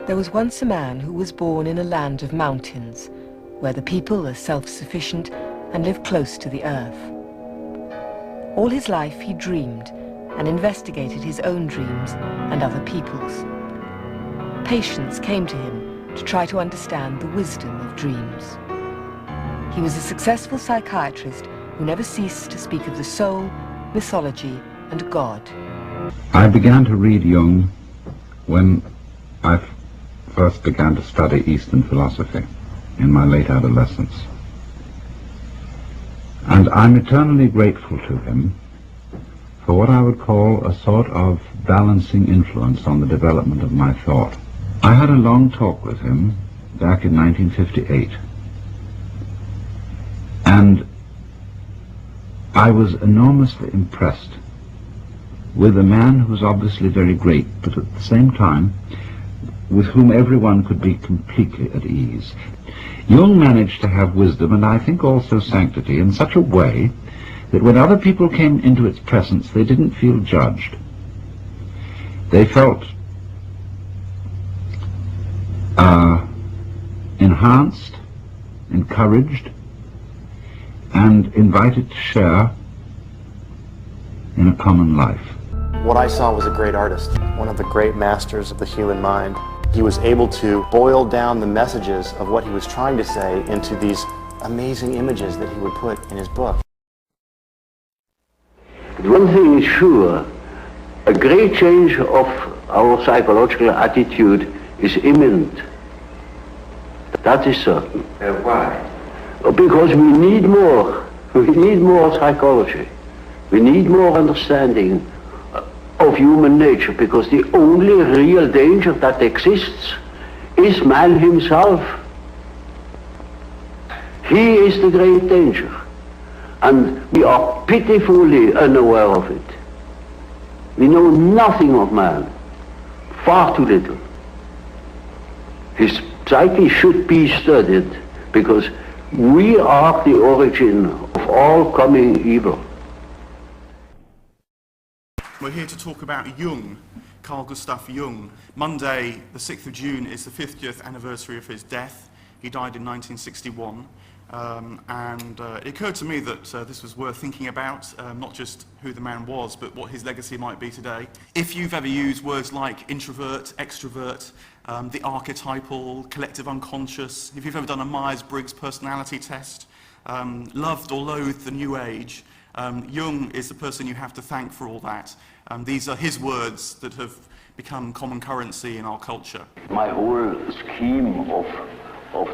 There was once a man who was born in a land of mountains, where the people are self-sufficient and live close to the earth. All his life he dreamed and investigated his own dreams and other people's. Patients came to him to try to understand the wisdom of dreams. He was a successful psychiatrist who never ceased to speak of the soul, mythology, and God. I began to read Jung when I first began to study Eastern philosophy in my late adolescence. And I'm eternally grateful to him for what I would call a sort of balancing influence on the development of my thought. I had a long talk with him back in 1958, and I was enormously impressed with a man who was obviously very great, but at the same time with whom everyone could be completely at ease. Jung managed to have wisdom, and I think also sanctity, in such a way that when other people came into its presence, they didn't feel judged. They felt enhanced, encouraged, and invited to share in a common life. What I saw was a great artist, one of the great masters of the human mind. He was able to boil down the messages of what he was trying to say into these amazing images that he would put in his book. But one thing is sure, a great change of our psychological attitude is imminent. That is certain. Why? Because we need more. We need more psychology. We need more understanding of human nature, because the only real danger that exists is man himself. He is the great danger, and we are pitifully unaware of it. We know nothing of man, far too little. His psyche should be studied, because we are the origin of all coming evil. We're here to talk about Jung, Carl Gustav Jung. Monday, the 6th of June, is the 50th anniversary of his death. He died in 1961. It occurred to me that this was worth thinking about, not just who the man was, but what his legacy might be today. If you've ever used words like introvert, extrovert, the archetypal, collective unconscious, if you've ever done a Myers-Briggs personality test, loved or loathed the New Age, Jung is the person you have to thank for all that. These are his words that have become common currency in our culture. My whole scheme of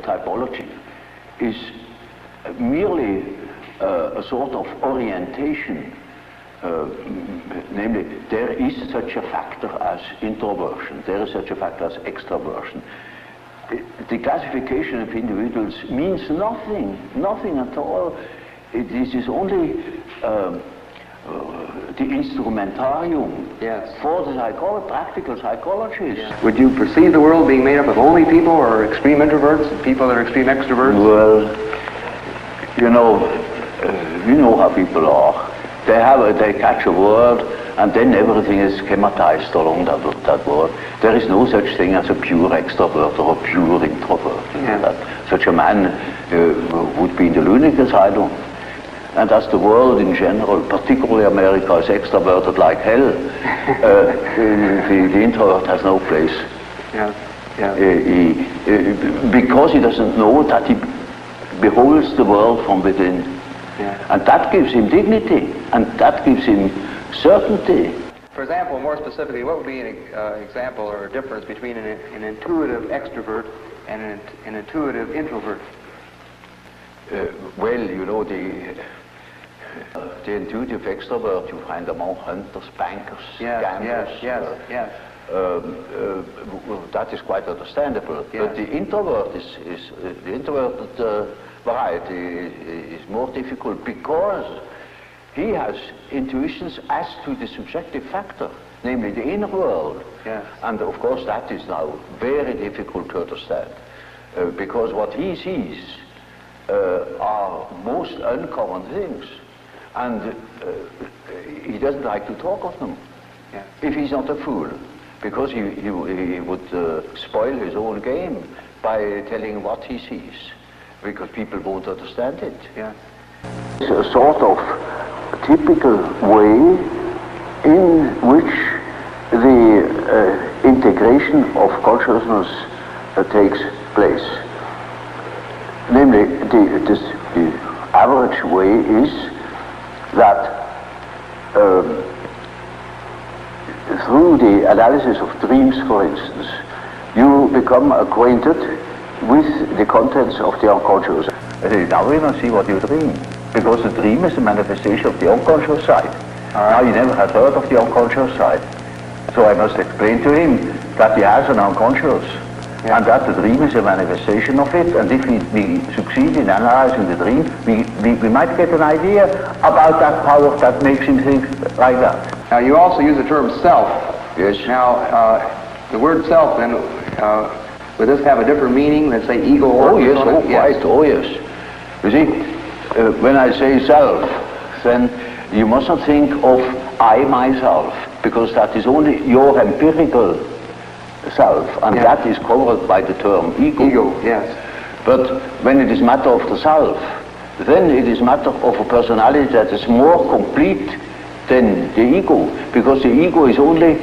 typology is merely a sort of orientation. Namely, there is such a factor as introversion, there is such a factor as extroversion. The classification of individuals means nothing at all. This is only the instrumentarium for the practical psychologists. Yeah. Would you perceive the world being made up of only people or extreme introverts and people that are extreme extroverts? Well, you know how people are. They catch a word, and then everything is schematized along that word. There is no such thing as a pure extrovert or a pure introvert. That such a man would be in the lunatic asylum. And as the world in general, particularly America, is extroverted like hell, the introvert has no place. Because he doesn't know that he beholds the world from within. And that gives him dignity, and that gives him certainty. For example, more specifically, what would be an example or a difference between an intuitive extrovert and an intuitive introvert? Well, you know, the intuitive extrovert, you find among hunters, bankers, gamblers. Well, that is quite understandable. But the introvert the introverted variety is more difficult, because he has intuitions as to the subjective factor, namely the inner world. And of course that is now very difficult to understand, because what he sees are most uncommon things, and he doesn't like to talk of them. If he's not a fool. because he would spoil his own game by telling what he sees, because people won't understand it. Yeah. It's a sort of typical way in which the integration of consciousness takes place. Namely, the average way is that through the analysis of dreams, for instance, you become acquainted with the contents of the unconscious. Now we must see what you dream, because the dream is a manifestation of the unconscious side. Now he never had heard of the unconscious side, so I must explain to him that he has an unconscious, and that the dream is a manifestation of it, and if we succeed in analyzing the dream, we might get an idea about that power that makes him think like that. Now you also use the term self. Yes. Now, the word self then, would this have a different meaning than say ego or... Oh yes, oh quite, oh yes. You see, when I say self, then you must not think of I myself, because that is only your empirical self, and that is covered by the term ego. Ego, yes. But when it is matter of the self, then it is matter of a personality that is more complete than the ego, because the ego is only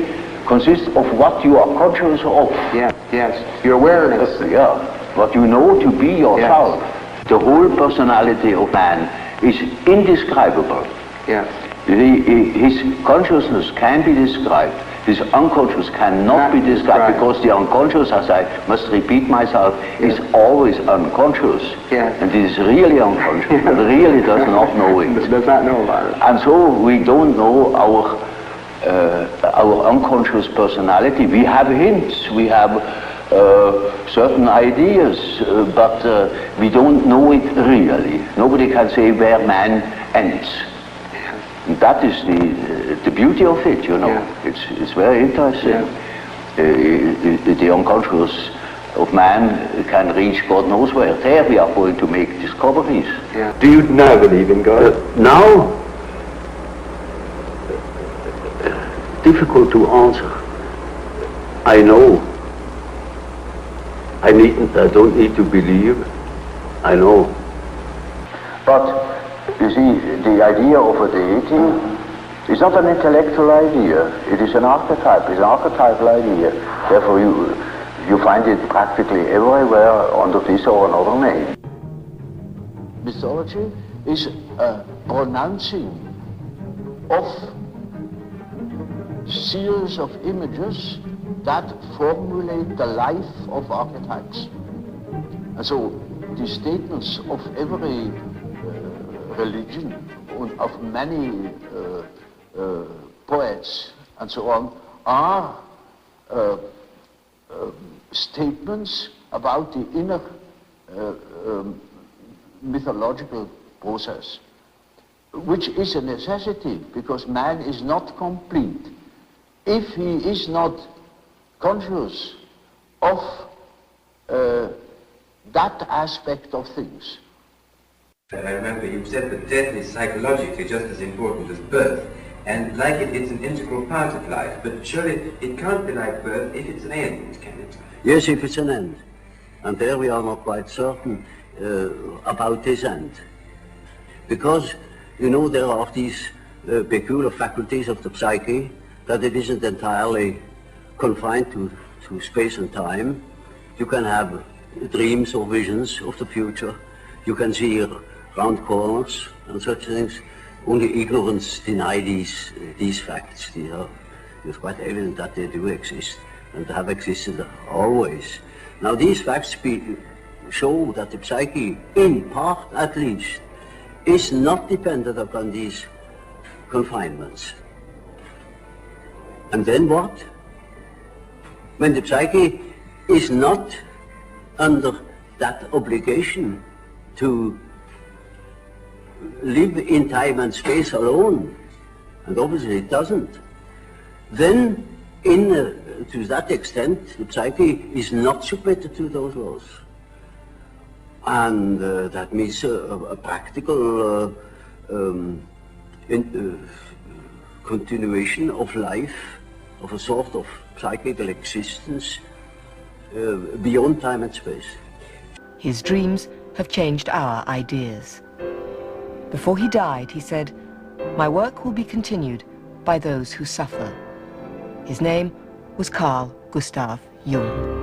consists of what you are conscious of. Yeah, yes. Your awareness. Yeah, what you know to be yourself. Yes. The whole personality of man is indescribable. Yes. His consciousness can be described. His unconscious cannot be described, because the unconscious, as I must repeat myself, is always unconscious. Yes. And it is really unconscious. It really does not know it. Does not know about it. And so we don't know our unconscious personality. We have hints, we have certain ideas, but we don't know it really. Nobody can say where man ends. That is the beauty of it, you know. Yeah. It's very interesting. Yeah. The unconscious of man can reach God knows where. There we are going to make discoveries. Yeah. Do you now believe in God? Now? Difficult to answer. I know. I don't need to believe. I know. But you see, the idea of a deity is not an intellectual idea. It is an archetype. It's an archetypal idea. Therefore, you find it practically everywhere under this or another name. Mythology is a pronouncing of series of images that formulate the life of archetypes. And so the statements of every religion, of many poets and so on, are statements about the inner mythological process, which is a necessity, because man is not complete if he is not conscious of that aspect of things. I remember you said that death is psychologically just as important as birth, and like it's an integral part of life, but surely it can't be like birth if it's an end, can it? Yes, if it's an end. And there we are not quite certain about this end. Because, you know, there are these peculiar faculties of the psyche, that it isn't entirely confined to space and time. You can have dreams or visions of the future. You can see round corners and such things. Only ignorance deny these facts. It's quite evident that they do exist and have existed always. Now these facts show that the psyche, in part at least, is not dependent upon these confinements. And then what? When the psyche is not under that obligation to live in time and space alone, and obviously it doesn't, then to that extent the psyche is not submitted to those laws. And that means a practical continuation of life of a sort of psychical existence beyond time and space. His dreams have changed our ideas. Before he died, he said, "My work will be continued by those who suffer." His name was Carl Gustav Jung.